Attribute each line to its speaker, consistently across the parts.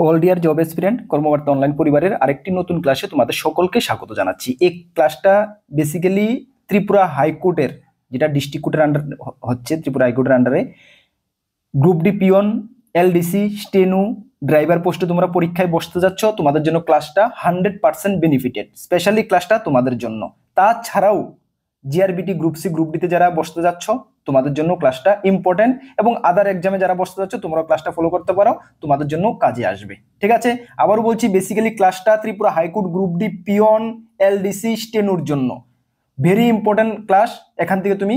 Speaker 1: All deer job এসপিরেন্ট কর্মবার্তা online পরিবারের আরেকটি নতুন ক্লাসে তোমাদের সকলকে স্বাগত জানাচ্ছি। এই ক্লাসটা বেসিক্যালি ত্রিপুরা হাইকোর্টের, যেটা ডিস্ট্রিক্ট কোর্টের আন্ডার হচ্ছে, ত্রিপুরা হাইকোর্টের আন্ডারে group D peon, LDC, steno, driver পোস্টে তোমরা পরীক্ষায় বসতে যাচ্ছ, তোমাদের জন্য ক্লাসটা 100% বেনিফিটেড। স্পেশালি ক্লাসটা তোমাদের জন্য। তাছাড়াও জিআরবিটি গ্রুপ সি গ্রুপ ডিতে যারা বসতে যাচ্ছ তোমাদের জন্য ক্লাসটা ইম্পর্টেন্ট, এবং আদার এক্সামে যারা বসতে যাচ্ছ তোমরা ক্লাসটা ফলো করতে পারো, তোমাদের জন্য কাজে আসবে। ঠিক আছে, আবার বলছি, বেসিক্যালি ক্লাসটা Tripura high court group D peon, LDC, স্টেনুর জন্য ভেরি ইম্পর্টেন্ট ক্লাস। এখান থেকে তুমি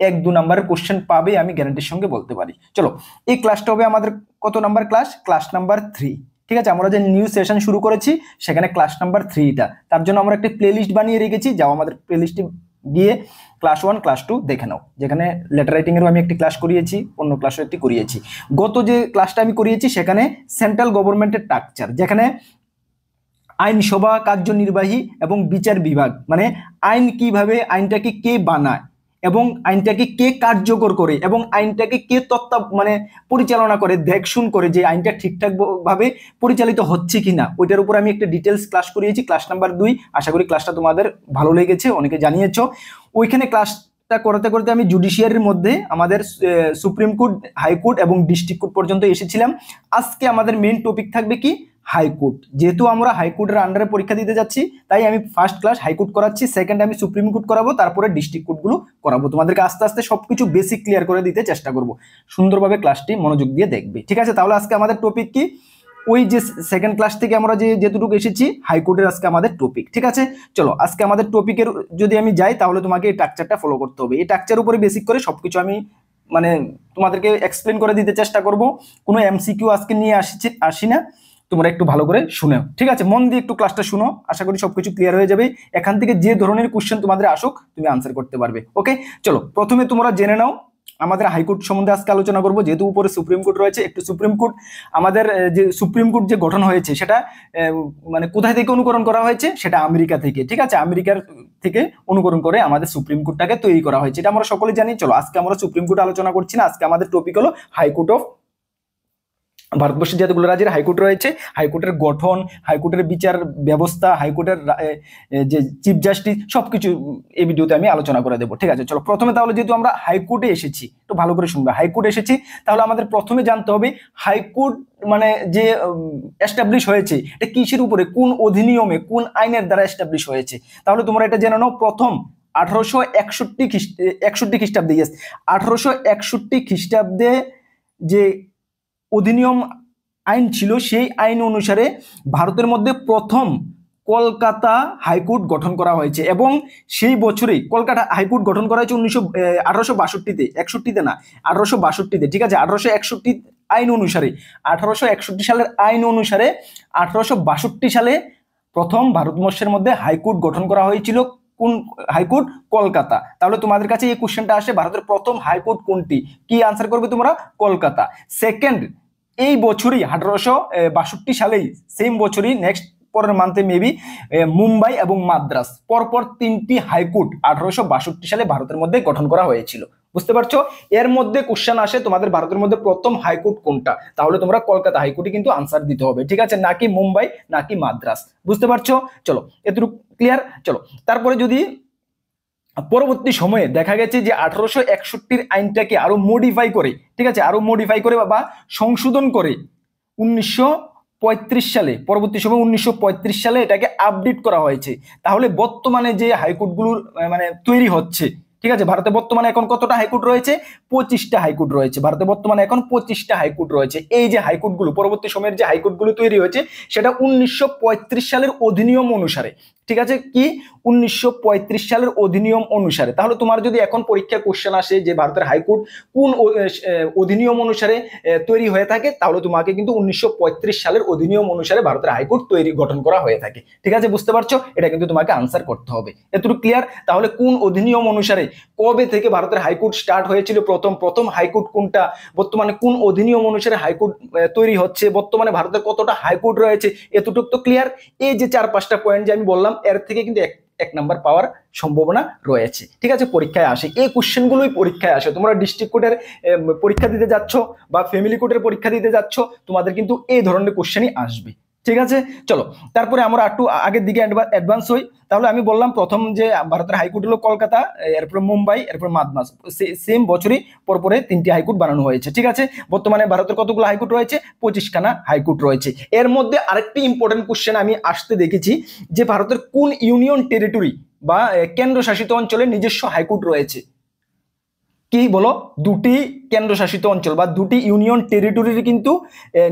Speaker 1: 1-2 নাম্বারের কোশ্চেন পাবে, আমি গ্যারান্টির সঙ্গে বলতে পারি। চলো, এই ক্লাসটা হবে আমাদের কত নাম্বার ক্লাস? Class number 3। ঠিক আছে, আমরা যে নিউ সেশন শুরু করেছি সেখানে ক্লাস নাম্বার 3টা, তার জন্য আমরা একটা প্লেলিস্ট বানিয়ে রেখেছি। যাও আমাদের প্লেলিস্টে গিয়ে ক্লাস 1 ক্লাস 2 দেখে নাও, যেখানে লেটার রাইটিং এরও আমি একটি ক্লাস করিয়েছি, অন্য ক্লাসও একটি করিয়েছি। গত যে ক্লাসটা আমি করিয়েছি সেখানে সেন্ট্রাল গভর্নমেন্টের স্ট্রাকচার, যেখানে আইনসভা, কার্যনির্বাহী এবং বিচার বিভাগ, মানে আইন কিভাবে, আইনটাকে কে বানায় এবং আইনটাকে কে কার্যকর করে এবং আইনটাকে কে মানে পরিচালনা করে, দেখশুন করে যে আইনটা ঠিকঠাক ভাবে পরিচালিত হচ্ছে কিনা, ওইটার উপর আমি একটা ডিটেলস ক্লাস করিয়েছি, ক্লাস নাম্বার 2। আশা করি ক্লাসটা তোমাদের ভালো লেগেছে, অনেকে জানিয়েছো। ওইখানে ক্লাসটা করতে করতে আমি জুডিশিয়ারির মধ্যে আমাদের সুপ্রিম কোর্ট, হাইকোর্ট এবং ডিস্ট্রিক্ট কোর্ট পর্যন্ত এসেছিলাম। আজকে আমাদের মেইন টপিক থাকবে কি? হাইকোর্ট। যেহেতু আমরা হাইকোর্টের আন্ডারে পরীক্ষা দিতে যাচ্ছি, তাই আমি ফার্স্ট ক্লাস হাইকোর্ট করাচ্ছি, সেকেন্ড আমি সুপ্রিম কোর্ট করাবো, তারপরে ডিস্ট্রিক্ট কোর্টগুলো করাবো। তোমাদেরকে আস্তে আস্তে সবকিছু বেসিক ক্লিয়ার করে দিতে চেষ্টা করব। সুন্দরভাবে ক্লাসটি মনোযোগ দিয়ে দেখবে। ঠিক আছে, তাহলে আজকে আমাদের টপিক কি? ওই যে সেকেন্ড ক্লাস থেকে আমরা যেটুকু এসেছি, হাইকোর্টের আজকে আমাদের টপিক। ঠিক আছে, চলো আজকে আমাদের টপিকের যদি আমি যাই, তাহলে তোমাকে এই স্ট্রাকচারটা ফলো করতে হবে। এই স্ট্রাকচার উপরে বেসিক করে সবকিছু আমি মানে তোমাদেরকে এক্সপ্লেন করে দিতে চেষ্টা করব। কোনো এমসিকিউ আজকে নিয়ে আসি না, তোমরা একটু ভালো করে শুনেও। ঠিক আছে, মন দিয়ে একটু ক্লাসটা শুনো, আশা করি সবকিছু ক্লিয়ার হয়ে যাবে। এখান থেকে যে ধরনের কোশ্চেন তোমাদের আসুক তুমি আনসার করতে পারবে। ওকে, চলো প্রথমে তোমরা জেনে নাও আমাদের হাইকোর্ট সম্বন্ধে আজকে আলোচনা করব। যেহেতু উপরে সুপ্রিম কোর্ট রয়েছে, একটু সুপ্রিম কোর্ট, আমাদের যে সুপ্রিম কোর্ট যে গঠন হয়েছে সেটা মানে কোথায় থেকে অনুকরণ করা হয়েছে? সেটা আমেরিকা থেকে। ঠিক আছে, আমেরিকার থেকে অনুকরণ করে আমাদের সুপ্রিম কোর্টটাকে তৈরি করা হয়েছে, এটা আমরা সকলে জানি। চলো আজকে আমরা সুপ্রিম কোর্ট আলোচনা করছি না, আজকে আমাদের টপিক হলো হাইকোর্ট অফ ভারতবর্ষের যতগুলো রাজ্যের হাইকোর্ট রয়েছে, হাইকোর্টের গঠন, হাইকোর্টের বিচার ব্যবস্থা, হাইকোর্টের যে চিফ জাস্টিস, সবকিছু এই ভিডিওতে আমি আলোচনা করে দেবো। ঠিক আছে, চলো প্রথমে তাহলে যেহেতু আমরা হাইকোর্টে এসেছি, একটু ভালো করে শুনবে, হাইকোর্টে এসেছি, তাহলে আমাদের প্রথমে জানতে হবে হাইকোর্ট মানে যে এস্টাবলিশ হয়েছে এটা কিসের উপরে, কোন অধিনিয়মে, কোন আইনের দ্বারা এস্টাবলিশ হয়েছে। তাহলে তোমরা এটা জেনে নাও, প্রথম 1861 খ্রিস্টাব্দে, 1861 খ্রিস্টাব্দে যে অধিনিয়ম আইন ছিল, সেই আইন অনুসারে ভারতের মধ্যে প্রথম কলকাতা হাইকোর্ট গঠন করা হয়েছে। এবং সেই বছরেই কলকাতা হাইকোর্ট গঠন করা হয়েছে 1862-তে, 61-তে না, 1862-তে। ঠিক আছে, 1861 আইন অনুসারে, 1861 সালের আইন অনুসারে 1862 সালে প্রথম ভারতবর্ষের মধ্যে হাইকোর্ট গঠন করা হয়েছিল। কোন হাইকোর্ট? কলকাতা। তাহলে তোমাদের কাছে এই কোশ্চেনটা আসে, ভারতের প্রথম হাইকোর্ট কোনটি? কি আনসার করবে তোমরা? কলকাতা। সেকেন্ড, এই বছরই 1862 সালেই, সেম বছরই, নেক্সট পরের মান্থে মেবি, মুম্বাই এবং মাদ্রাস, পরপর 3টি হাইকোর্ট 1862 সালে ভারতের মধ্যে গঠন করা হয়েছিল। বুঝতে পারছো? এর মধ্যে কোশ্চেন আসে তোমাদের ভারতের মধ্যে প্রথম হাইকোর্ট কোনটা, তাহলে তোমরা কলকাতা হাইকোর্টে কিন্তু আনসার দিতে হবে। ঠিক আছে, নাকি মুম্বাই, নাকি মাদ্রাস। বুঝতে পারছো? চলো এতটুকু ক্লিয়ার। চলো তারপরে যদি পরবর্তী সময়ে দেখা গেছে যে 1861 আইনটাকে আরো মডিফাই করে, ঠিক আছে, আরো মডিফাই করে বা সংশোধন করে 1935 সালে, পরবর্তী সময় 1935 সালে এটাকে আপডেট করা হয়েছে। তাহলে বর্তমানে যে হাইকোর্টগুলোর মানে তৈরি হচ্ছে, ঠিক আছে, ভারতে বর্তমানে এখন কতটা হাইকোর্ট রয়েছে? 25টা হাইকোর্ট রয়েছে। ভারতে বর্তমানে এখন 25টা হাইকোর্ট রয়েছে। এই যে হাইকোর্টগুলো, পরবর্তী সময়ের যে হাইকোর্টগুলো তৈরি হয়েছে, সেটা 1935 সালের অধিনিয়ম অনুসারে। ঠিক আছে, কি? 1935 সালের অধিনিয়ম অনুসারে। তাহলে তোমার যদি এখন পরীক্ষা কোশ্চেন আসে যে ভারতের হাইকোর্ট কোন অধিনিয়ম অনুসারে তৈরি হয়ে থাকে, তাহলে তোমাকে কিন্তু 1935 সালের অধিনিয়ম অনুসারে ভারতের হাইকোর্ট গঠন করা হয়ে থাকে। ঠিক আছে, বুঝতে পারছো? এটা কিন্তু তোমাকে আনসার করতে হবে। এতটুকু ক্লিয়ার? তাহলে কোন অধিনিয়ম অনুসারে, কবে থেকে ভারতের হাইকোর্ট স্টার্ট হয়েছিল, প্রথম হাইকোর্ট কোনটা, বর্তমানে কোন অধিনিয়ম অনুসারে হাইকোর্ট তৈরি হচ্ছে, বর্তমানে ভারতের কতটা হাইকোর্ট রয়েছে, এতটুকু তো ক্লিয়ার। এই যে 4-5টা পয়েন্ট যে আমি বললাম, এর থেকে কিন্তু 1 নাম্বার পাওয়ার সম্ভাবনা রয়েছে। ঠিক আছে, পরীক্ষায় আসে এই কোশ্চেনগুলোই, পরীক্ষায় আসে। তোমরা ডিস্ট্রিক্ট কোর্টের পরীক্ষা দিতে যাচ্ছ বা ফ্যামিলি কোর্টের পরীক্ষা দিতে যাচ্ছ, তোমাদের কিন্তু এই ধরনের কোশ্চেনই আসবে। ঠিক আছে, চলো তারপরে আমরা একটু আগের দিকে অ্যাডভান্স হই। তাহলে আমি বললাম প্রথম যে ভারতের হাইকোর্ট হলো কলকাতা, এরপর মুম্বাই, এরপর মাদ্রাজ। সেম বছরই পরপরে 3টি হাইকোর্ট বানানো হয়েছে। ঠিক আছে, বর্তমানে ভারতের কতগুলো হাইকোর্ট রয়েছে? 25খানা হাইকোর্ট রয়েছে। এর মধ্যে আরেকটি ইম্পর্টেন্ট কোশ্চেন আমি আসতে দেখেছি যে ভারতের কোন ইউনিয়ন টেরিটরি বা কেন্দ্রশাসিত অঞ্চলে নিজস্ব হাইকোর্ট রয়েছে? কি বলো? 2টি কেন্দ্রশাসিত অঞ্চল বা 2টি ইউনিয়ন টেরিটরির কিন্তু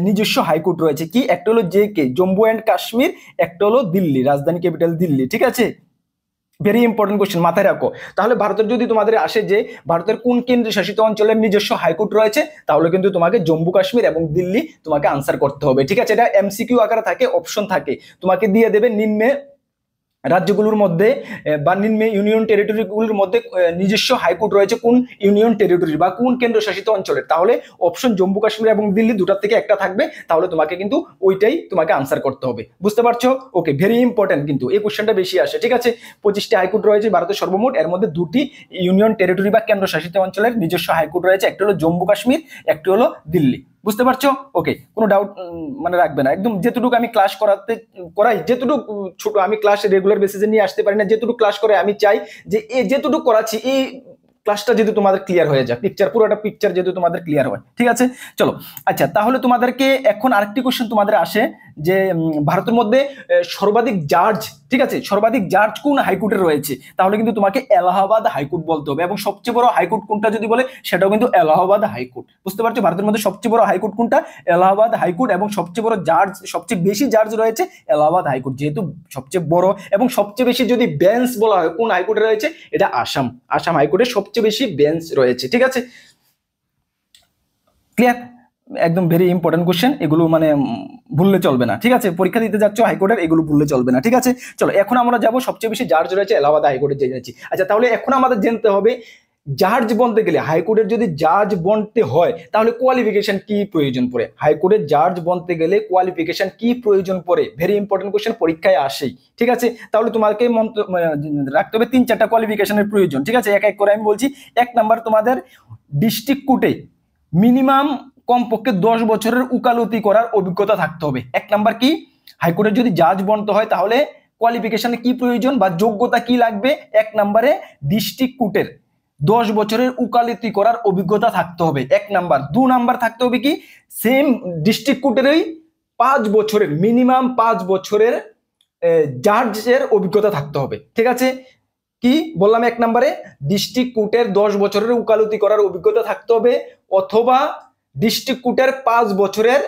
Speaker 1: নিজস্ব হাইকোর্ট রয়েছে। কি? একটা হলো JK, জম্মু অ্যান্ড কাশ্মীর, একটা হলো দিল্লি, রাজধানী ক্যাপিটাল দিল্লি। ঠিক আছে, ভেরি ইম্পর্টেন্ট কোশ্চেন, মাথায় রাখো। তাহলে ভারতের যদি তোমাদের আসে যে ভারতের কোন কেন্দ্রশাসিত অঞ্চলের নিজস্ব হাইকোর্ট রয়েছে, তাহলে কিন্তু তোমাকে জম্মু কাশ্মীর এবং দিল্লি তোমাকে আনসার করতে হবে। ঠিক আছে, এটা MCQ আকারে থাকে, অপশন থাকে, তোমাকে দিয়ে দেবে নিম্নে রাজ্যগুলোর মধ্যে বা নিম্নে ইউনিয়ন টেরিটরিগুলোর মধ্যে নিজস্ব হাইকোর্ট রয়েছে কোন ইউনিয়ন টেরিটরি বা কোন কেন্দ্রশাসিত অঞ্চলের, তাহলে অপশন জম্মু কাশ্মীর এবং দিল্লি দুটার থেকে একটা থাকবে, তাহলে তোমাকে কিন্তু ওইটাই তোমাকে আনসার করতে হবে। বুঝতে পারছো? ওকে, ভেরি ইম্পর্টেন্ট, কিন্তু এই কোশ্চেনটা বেশি আসে। ঠিক আছে, 25টি হাইকোর্ট রয়েছে ভারতের সর্বমোট, এর মধ্যে 2টি ইউনিয়ন টেরিটরি বা কেন্দ্রশাসিত অঞ্চলের নিজস্ব হাইকোর্ট রয়েছে, একটা হলো জম্মু কাশ্মীর, একটা হলো দিল্লি। বুঝতে পারছো? ওকে, কোনো ডাউট মানে রাখবে না, একদম যেটুকু আমি ক্লাস করাই, যেটুকু ছোট আমি ক্লাস রেগুলার বেসিসে নিয়ে আসতে পারি না, যেটুকু ক্লাস করে আমি চাই যে এই যেটুকু করাচ্ছি এই ক্লাসটা যেহেতু তোমাদের ক্লিয়ার হয়ে যায়, পুরোটা পিকচার যেহেতু তোমাদের ক্লিয়ার হয়। ঠিক আছে, চলো। আচ্ছা, তাহলে তোমাদেরকে এখন আরেকটি কোশ্চেন তোমাদের আসে যে ভারতের মধ্যে সর্বাধিক জাজ, ঠিক আছে, সর্বাধিক জাজ কোন হাইকোর্টে রয়েছে? তাহলে কিন্তু তোমাকে এলাহাবাদ হাইকোর্ট বলতে হবে। এবং সবচেয়ে বড় হাইকোর্ট কোনটা যদি বলে, সেটাও কিন্তু এলাহাবাদ হাইকোর্ট। বুঝতে পারছো? ভারতের মধ্যে সবচেয়ে বড় হাইকোর্ট কোনটা? এলাহাবাদ হাইকোর্ট। এবং সবচেয়ে বড় জাজ, সবচেয়ে বেশি জাজ রয়েছে এলাহাবাদ হাইকোর্ট। যেহেতু সবচেয়ে বড় এবং সবচেয়ে বেশি যদি বেঞ্চ বলা হয় কোন হাইকোর্টে রয়েছে, এটা আসাম হাইকোর্টে সবচেয়ে বেশি বেঞ্চ রয়েছে। ঠিক আছে, ক্লিয়ার? একদম ভেরি ইম্পর্টেন্ট কোশ্চেন, এগুলো মানে ভুললে চলবে না। ঠিক আছে, পরীক্ষা দিতে যাচ্ছ হাইকোর্টের, এগুলো ভুললে চলবে না। ঠিক আছে, চলো এখন আমরা যাব সবচেয়ে বেশি জাজ রয়েছে এলাহাবাদ হাইকোর্টে জেনেছি। আচ্ছা, তাহলে এখন আমাদের জানতে হবে জাজ বনতে গেলে, হাইকোর্টের যদি জাজ বনতে হয় তাহলে কোয়ালিফিকেশন কি প্রয়োজন পড়ে? হাইকোর্টের জাজ বনতে গেলে কোয়ালিফিকেশন কি প্রয়োজন পড়ে? ভেরি ইম্পর্টেন্ট কোশ্চেন, পরীক্ষায় আসেই। ঠিক আছে, তাহলে তোমাকে রাখতে হবে 3-4টা কোয়ালিফিকেশনের প্রয়োজন। ঠিক আছে, এক এক করে আমি বলছি। 1 নাম্বার, তোমাদের ডিস্ট্রিক্ট কোর্টে মিনিমাম কমপক্ষে 10 বছরের উকালতি করার অভিজ্ঞতা থাকতে হবে। 1 নাম্বার কি? হাইকোর্টের যদি জাজ বনতে হয় তাহলে কোয়ালিফিকেশনে কি প্রয়োজন বা যোগ্যতা কি লাগবে? 1 নাম্বারে ডিস্ট্রিক্ট কোর্টের 10 বছরের উকালতি করার অভিজ্ঞতা থাকতে হবে, 1 নাম্বার। 2 নাম্বার থাকতে হবে কি? সেম ডিস্ট্রিক্ট কোর্টেরই 5 বছরের, মিনিমাম 5 বছরের জাজের অভিজ্ঞতা থাকতে হবে। ঠিক আছে, কি বললাম? 1 নাম্বারে ডিস্ট্রিক্ট কোর্টের 10 বছরের উকালতি করার অভিজ্ঞতা থাকতে হবে, অথবা ডিস্ট্রিক্ট কোর্টের 5 বছরের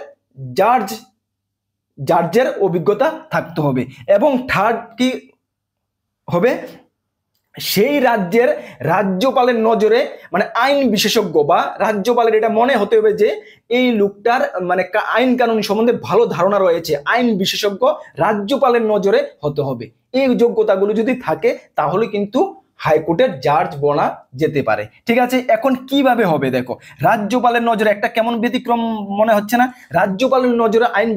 Speaker 1: জাজের অভিজ্ঞতা থাকতে হবে। এবং থার্ড কি হবে? সেই রাজ্যের রাজ্যপালের নজরে, মানে আইন বিশেষজ্ঞ বা রাজ্যপালের এটা মনে হতে হবে যে এই লোকটার মানে আইন কানুন সম্বন্ধে ভালো ধারণা রয়েছে, আইন বিশেষজ্ঞ রাজ্যপালের নজরে হতে হবে। এই যোগ্যতাগুলো যদি থাকে তাহলে কিন্তু হাইকোর্টের জাজ বনা যেতে পারে। ঠিক আছে, এখন কিভাবে হবে দেখো। রাজ্যপালের নজরে একটা কেমন ব্যতিক্রম মনে হচ্ছে না? রাজ্যপালের নজরে আইন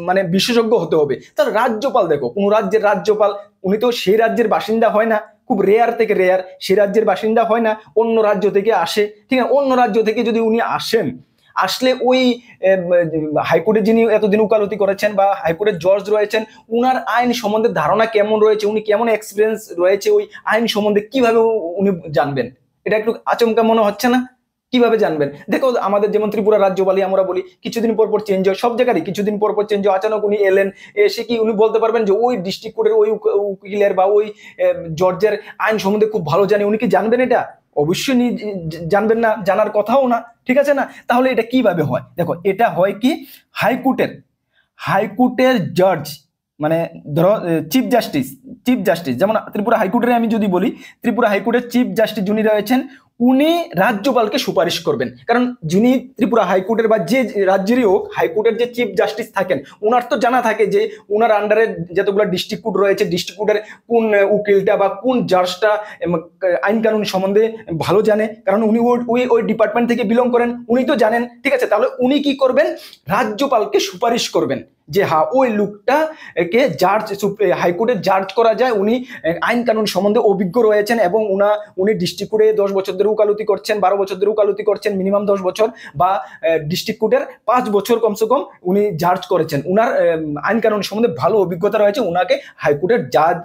Speaker 1: মানে বিশেষজ্ঞ হতে হবে। তাহলে রাজ্যপাল, দেখো কোন রাজ্যের রাজ্যপাল, উনি তো সেই রাজ্যের বাসিন্দা হয় না, খুব রেয়ার থেকে রেয়ার, সে রাজ্যের বাসিন্দা হয় না, অন্য রাজ্য থেকে আসে। ঠিক আছে, অন্য রাজ্য থেকে যদি উনি আসেন, আসলে ওই হাইকোর্টে যিনি এতদিন উকালতি করেছেন বা হাইকোর্টের জজ রয়েছেন, উনার আইন সম্বন্ধে ধারণা কেমন রয়েছে, উনি কেমন এক্সপিরিয়েন্স রয়েছে ওই আইন সম্বন্ধে, কিভাবে উনি জানবেন? এটা একটু আচমকা মনে হচ্ছে না? কিভাবে জানবেন? দেখো, আমাদের যেমন ত্রিপুরা রাজ্যপালই আমরা বলি, কিছুদিন পর পর চেঞ্জ হয়, সব জায়গারই কিছুদিন পর পর চেঞ্জ হয়। আচানক উনি এলেন, এসে কি উনি বলতে পারবেন যে ওই ডিস্ট্রিক্ট কোর্টের ওই উকিলের বা ওই জর্জের আইন সম্বন্ধে খুব ভালো জানে? উনি কি জানবেন? এটা অবশ্যই জানবেন না, জানার কথাও না। ঠিক আছে না? তাহলে এটা কিভাবে হয়? দেখো, এটা হয় কি, হাইকোর্টের জাজ, মানে ধরো চিফ জাস্টিস, যেমন ত্রিপুরা হাইকোর্টের আমি যদি বলি, ত্রিপুরা হাইকোর্টের চিফ জাস্টিস যিনি রয়েছেন, উনি রাজ্যপালকে সুপারিশ করবেন। কারণ যিনি ত্রিপুরা হাইকোর্টের বা যে রাজ্যেরই হোক হাইকোর্টের যে চিফ জাস্টিস থাকেন, ওনার তো জানা থাকে যে ওনার আন্ডারে যতগুলো ডিস্ট্রিক্ট কোর্ট রয়েছে, ডিস্ট্রিক্ট কোর্টের কোন উকিলটা বা কোন জাজটা আইন কানুন সম্বন্ধে ভালো জানে, কারণ উনি ওই ডিপার্টমেন্ট থেকে বিলং করেন, উনি তো জানেন। ঠিক আছে, তাহলে উনি কি করবেন, রাজ্যপালকে সুপারিশ করবেন যে হ্যাঁ ওই লোকটা কে জাজ হাইকোর্টের জাজ করা যায়, উনি আইন কানুন সম্বন্ধে অভিজ্ঞ রয়েছেন এবং উনি ডিস্ট্রিক্ট কোর্টে 10 বছর ধরে উকালতি করছেন, 12 বছর ধরে উকালতি করছেন, মিনিমাম 10 বছর, বা ডিস্ট্রিক্ট কোর্টের 5 বছর কমসে কম উনি জাজ করেছেন, উনার আইন কানুন সম্বন্ধে ভালো অভিজ্ঞতা রয়েছে, উনাকে হাইকোর্টের জাজ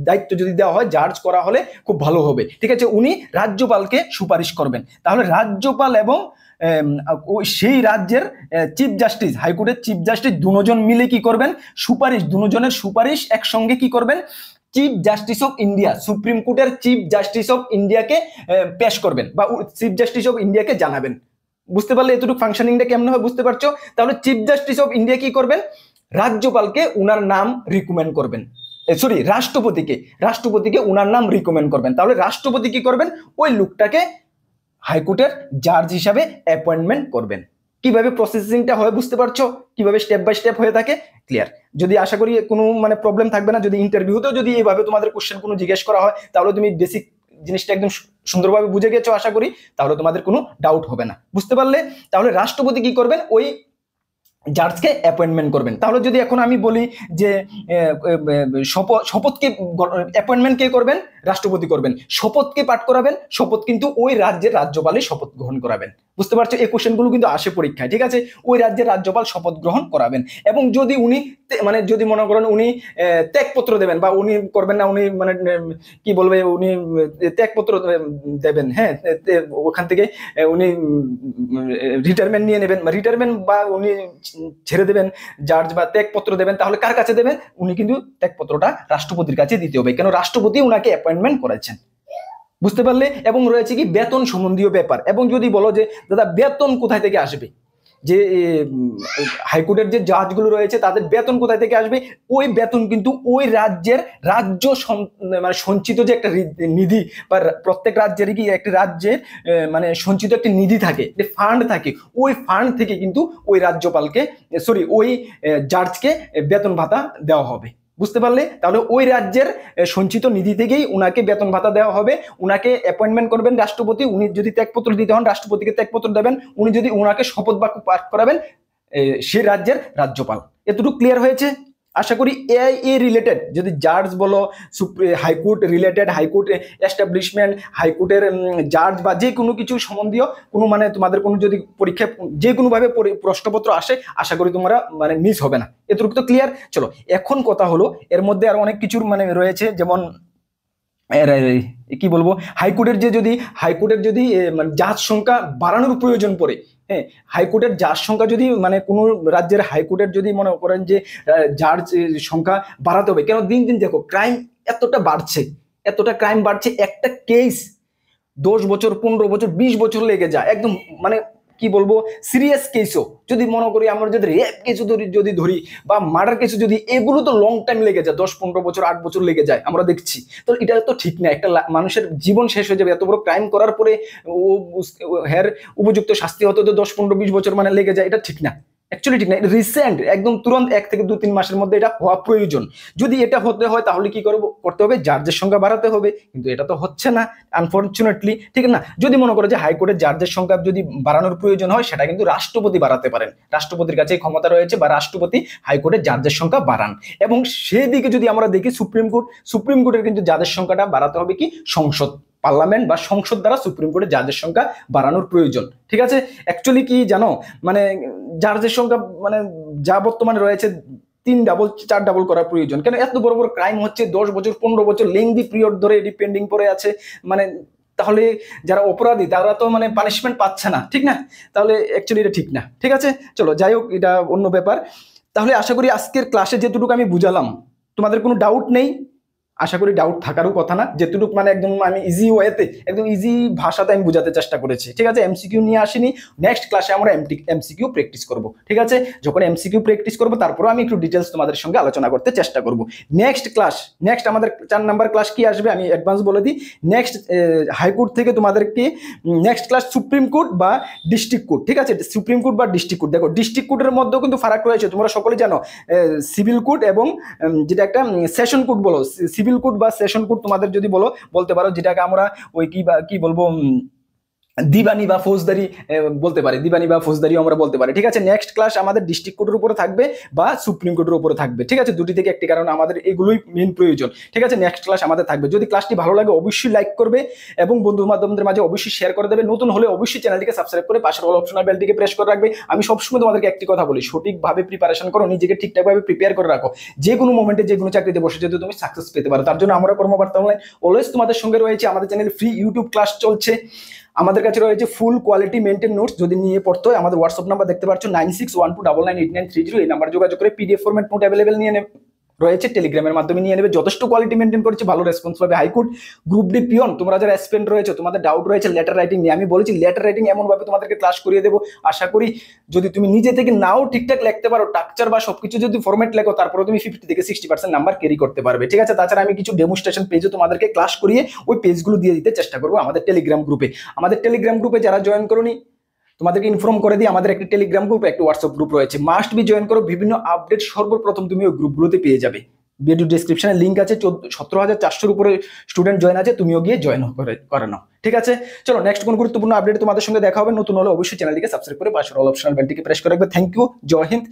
Speaker 1: দায়িত্ব যদি দেওয়া হয়, জাজ করা হলে খুব ভালো হবে। ঠিক আছে, উনি রাজ্যপালকে সুপারিশ করবেন। তাহলে রাজ্যপাল এবং সেই রাজ্যের চিফ জাস্টিস, হাইকোর্টের চিফ জাস্টিস দুজন মিলে কি করবেন, সুপারিশ, দুজনের সুপারিশ একসঙ্গে কি করবেন, chief justice of India, supreme কোর্টের চিফ জাস্টিস অফ ইন্ডিয়াকে পেশ করবেন বা চিফ জাস্টিস অফ ইন্ডিয়াকে জানাবেন। বুঝতে পারলে এতটুকু ফাংশনিংটা কেমন হয় বুঝতে পারছো? তাহলে চিফ জাস্টিস অফ ইন্ডিয়া কি করবেন, রাজ্যপালকে উনার নাম রিকমেন্ড করবেন, সরি রাষ্ট্রপতিকে উনার নাম রিকমেন্ড করবেন। তাহলে রাষ্ট্রপতি কি করবেন, ওই লোকটাকে হাইকোর্টের জাজ হিসাবে অ্যাপয়েন্টমেন্ট করবেন। কিভাবে প্রসেসিংটা হয় বুঝতে পারছো, কিভাবে স্টেপ বাই স্টেপ হয়ে থাকে? ক্লিয়ার? যদি আশা করি কোনো মানে প্রবলেম থাকবে না। যদি ইন্টারভিউতেও যদি এইভাবে তোমাদের কোশ্চেন কোনো জিজ্ঞেস করা হয়, তাহলে তুমি বেসিক জিনিসটা একদম সুন্দরভাবে বুঝে গেছো আশা করি, তাহলে তোমাদের কোনো ডাউট হবে না। বুঝতে পারলে? তাহলে রাষ্ট্রপতি কি করবেন, ওই জাজকে অ্যাপয়েন্টমেন্ট করবেন। তাহলে যদি এখন আমি বলি যে শপথকে অ্যাপয়েন্টমেন্ট কে করবেন, রাষ্ট্রপতি করবেন। শপথকে পাঠ করাবেন, শপথ কিন্তু ওই রাজ্যের রাজ্যপালই শপথ গ্রহণ করাবেন। বুঝতে পারছো? এই কোশ্চেনগুলো কিন্তু আসে পরীক্ষায়। ঠিক আছে, ওই রাজ্যের রাজ্যপাল শপথ গ্রহণ করাবেন। এবং যদি উনি মানে যদি মনে করেন উনি ত্যাগপত্র দেবেন, বা উনি করবেন না, উনি মানে কি বলবে, উনি ত্যাগপত্র দেবেন, হ্যাঁ, ওখান থেকে উনি রিটায়ারমেন্ট নিয়ে নেবেন, রিটায়ারমেন্ট বা উনি ছেড়ে দেবেন জাজ, বা ত্যাগপত্র দেবেন, তাহলে কার কাছে দেবেন, উনি কিন্তু ত্যাগপত্রটা রাষ্ট্রপতির কাছে দিতে হবে, কেন রাষ্ট্রপতি উনাকে অ্যাপয়েন্টমেন্ট করেছেন। বুঝতে পারলে? এবং রয়েছে কি বেতন সম্বন্ধীয় ব্যাপার। এবং যদি বলো যে দাদা বেতন কোথায় থেকে আসবে, যে হাইকোর্টের যে জাজগুলো রয়েছে তাদের বেতন কোথায় থেকে আসবে, ওই বেতন কিন্তু ওই রাজ্যের রাজ্য মানে সঞ্চিত যে একটা নিধি, বা প্রত্যেক রাজ্যের কি একটি রাজ্যের মানে সঞ্চিত একটি নিধি থাকে, ফান্ড থাকে, ওই ফান্ড থেকে কিন্তু ওই রাজ্যপালকে ওই জাজকে বেতন ভাতা দেওয়া হবে। বুঝতে পারলে? তাহলে ওই রাজ্যের সঞ্চিত নিধি থেকেই উনাকে বেতন ভাতা দেওয়া হবে। উনাকে অ্যাপয়েন্টমেন্ট করবেন রাষ্ট্রপতি, উনি যদি ত্যাগপত্র দিতে হন রাষ্ট্রপতিকে ত্যাগপত্র দেবেন, উনি যদি উনাকে শপথ বাক্য পাঠ করাবেন সেই রাজ্যের রাজ্যপাল। এতটুকু ক্লিয়ার হয়েছে আশা করি? এ রিলেটেড যদি জাজ বলো, হাইকোর্ট রিলেটেড, হাইকোর্ট এস্টাবলিশমেন্ট, হাইকোর্টের জাজ বা যে কোনো কিছু সম্বন্ধীয় কোনো মানে তোমাদের কোনো যদি পরীক্ষায় যে কোনোভাবে প্রশ্নপত্র আসে, আশা করি তোমরা মানে মিস হবে না। এতটুকু তো ক্লিয়ার? চলো এখন কথা হলো এর মধ্যে আরো অনেক কিছুর মানে রয়েছে, যেমন কি বলবো, হাইকোর্টের যদি মানে জাজ সংখ্যা বাড়ানোর প্রয়োজন পড়ে, হ্যাঁ, হাইকোর্টের জাজ সংখ্যা যদি মানে কোনো রাজ্যের হাইকোর্টের যদি মনে করেন যে জাজ সংখ্যা বাড়াতে হবে, কেন দিন দিন দেখো ক্রাইম এতটা ক্রাইম বাড়ছে, একটা কেস 10 বছর 15 বছর 20 বছর লেগে যায়, একদম মানে কি বলবো সিরিয়াস কেসও যদি মনে করি, আমরা যদি রেপ কেসও যদি ধরি বা মার্ডার কেসও যদি, এগুলো তো লং টাইম লেগে যায়, 10-15 বছর 8 বছর লেগে যায়, আমরা দেখছি। তো এটা তো ঠিক না, একটা মানুষের জীবন শেষ হয়ে যাবে এত বড় ক্রাইম করার পরে, হের উপযুক্ত শাস্তি হতে তো 10-15-20 বছর মানে লেগে যায়, এটা ঠিক না, অ্যাকচুয়ালি ঠিক না। রিসেন্ট একদম তুরন্ত 1 থেকে 2-3 মাসের মধ্যে এটা হওয়া প্রয়োজন। যদি এটা হতে হয় তাহলে কি করতে হবে, জাজের সংখ্যা বাড়াতে হবে, কিন্তু এটা তো হচ্ছে না আনফরচুনেটলি, ঠিক না? যদি মনে করো যে হাইকোর্টের জাজের সংখ্যা যদি বাড়ানোর প্রয়োজন হয়, সেটা কিন্তু রাষ্ট্রপতি বাড়াতে পারেন, রাষ্ট্রপতির কাছে ক্ষমতা রয়েছে, বা রাষ্ট্রপতি হাইকোর্টের জাজের সংখ্যা বাড়ান। এবং সেদিকে যদি আমরা দেখি সুপ্রিম কোর্টের কিন্তু জাজের সংখ্যাটা বাড়াতে হবে কি সংসদ, পার্লামেন্ট বা সংসদ দ্বারা সুপ্রিম কোর্টের জাজের সংখ্যা বাড়ানোর প্রয়োজন। ঠিক আছে, অ্যাকচুয়ালি কি জানো, মানে জাজের সংখ্যা মানে যা বর্তমানে রয়েছে 3 ডাবল 4 ডাবল করা প্রয়োজন। কেন এত বড় বড় ক্রাইম হচ্ছে, 10 বছর 15 বছর লেংদি পিরিয়ড ধরে ডিপেন্ডিং পড়ে আছে, মানে তাহলে যারা অপরাধী তারা তো মানে পানিশমেন্ট পাচ্ছে না, ঠিক না? তাহলে অ্যাকচুয়ালি এটা ঠিক না। ঠিক আছে, চলো যাই হোক, এটা অন্য ব্যাপার। তাহলে আশা করি আজকের ক্লাসে যেটুকু আমি বুঝালাম তোমাদের কোনো ডাউট নেই, আশা করি ডাউট থাকারও কথা না, যেটুকু মানে একদম আমি ইজি ওয়েতে একদম ইজি ভাষাতে আমি বোঝাতে চেষ্টা করেছি। ঠিক আছে, এমসিকিউ নিয়ে আসিনি, নেক্সট ক্লাসে আমরা এমসিকিউ প্র্যাকটিস করব। ঠিক আছে, যখন এমসিকিউ প্র্যাকটিস করব তারপরে আমি একটু ডিটেলস তোমাদের সঙ্গে আলোচনা করতে চেষ্টা করব। নেক্সট আমাদের 4 নাম্বার ক্লাস কি আসবে আমি অ্যাডভান্স বলে দিই। নেক্সট হাইকোর্ট থেকে তোমাদেরকে নেক্সট ক্লাস সুপ্রিম কোর্ট বা ডিস্ট্রিক্ট কোর্ট। ঠিক আছে, সুপ্রিম কোর্ট বা ডিস্ট্রিক্ট কোর্ট, দেখো ডিস্ট্রিক্ট কোর্টের মধ্যেও কিন্তু ফারাক রয়েছে, তোমরা সকলেই জানো। সিভিল কোর্ট এবং যেটা একটা সেশন কোর্ট বলো, সিভিল কোর্ট বা সেশন কোর্ট তোমাদের যদি বলতে পারো, যেটাকে আমরা ওই কি বলবো দিবানি বা ফৌজদারি বলতে পারি, দিবানি বা ফৌজদারি আমরা বলতে পারি। ঠিক আছে, নেক্সট ক্লাস আমাদের ডিস্ট্রিক্ট কোর্টের উপরে থাকবে বা সুপ্রিম কোর্টের উপরে থাকবে। ঠিক আছে, দুটি থেকে একটি, কারণ আমাদের এগুলোই মেন প্রয়োজন। ঠিক আছে, নেক্সট ক্লাস আমাদের থাকবে। যদি ক্লাসটি ভালো লাগে অবশ্যই লাইক করবে এবং বন্ধু বান্ধবদের মাঝে অবশ্যই শেয়ার করে দেবে। নতুন হলে অবশ্যই চ্যানেলটিকে সাবস্ক্রাইব করে পাশের অল অপশনাল বেলটিকে প্রেস করে রাখবে। আমি সবসময় তোমাদেরকে একটি কথা বলি, সঠিকভাবে প্রিপারেশন করো, নিজেকে ঠিকঠাকভাবে প্রিপেয়ার করে রাখো। যে কোনো মোমেন্টে যে কোনো চাকরিতে বসে যেতে তুমি সাকসেস পেতে পারো। তার জন্য আমরা কর্মবার্তা অনলাইন অলওয়েজ তোমাদের সঙ্গে রয়েছে। আমাদের চ্যানেলে ফ্রি ইউটিউব ক্লাস চলছে, আমাদের কাছে রয়েছে ফুল কোয়ালিটি মেনটেন নোটস। যদি নিয়ে পড়তে হয় আমাদের হোয়াটসঅ্যাপ নাম্বার দেখতে পাচ্ছ 9612998930, এই নাম্বার যোগাযোগ করে পিডিএফ ফরম্যাট নোট অ্যাভেলেবেল নিয়ে রয়েছে, টেলিগ্রামের মাধ্যমে নিয়ে নেবে। যথেষ্ট কোয়ালিটি মেনটেন করেছে, ভালো রেসপন্স পাবে। হাইকোর্ট, গ্রুপ ডি, পিওন, তোমরা যারা অ্যাসপিরেন্ট রয়েছে, তোমাদের ডাউট রয়েছে লেটার রাইটিং নিয়ে, আমি বলেছি লেটার রাইটিং এমনভাবে তোমাদেরকে ক্লাস করিয়ে দেবো, আশা করি যদি তুমি নিজে থেকে নাও ঠিকঠাক লিখতে পারো, স্ট্রাকচার বা সবকিছু যদি ফরম্যাট লেখো, তারপরে তুমি 50 থেকে 60% নাম্বার ক্যারি করতে পারবে। ঠিক আছে, তাছাড়া আমি কিছু ডেমনস্ট্রেশন পেজে তোমাদেরকে ক্লাস করিয়ে ওই পেজগুলো দিয়ে দিতে চেষ্টা করবো আমাদের টেলিগ্রাম গ্রুপে। যারা জয়েন করোনি তোমাদেরকে ইনফর্ম করে দিই, আমাদের একটি টেলিগ্রাম গ্রুপ, একটি হোয়াটসঅ্যাপ গ্রুপ রয়েছে, মাস্ট বি জয়েন করো। বিভিন্ন আপডেট সর্বপ্রথম তুমি ওই গ্রুপগুলোতে পেয়ে যাবে। ভিডিও ডেসক্রিপশনে লিঙ্ক আছে, 17,400-র উপরে স্টুডেন্ট জয়েন আছে, তুমিও গিয়ে জয়েন করে নাও। ঠিক আছে, চলো নেক্সট কোন গুরুত্বপূর্ণ আপডেট তোমাদের সঙ্গে দেখা হবে। নতুন হলে অবশ্যই চ্যানেলটিকে সাবস্ক্রাইব করে পাশের অল অপশনাল বেলটিকে প্রেস করে রাখবে। থ্যাংক ইউ, জয় হিন্দ।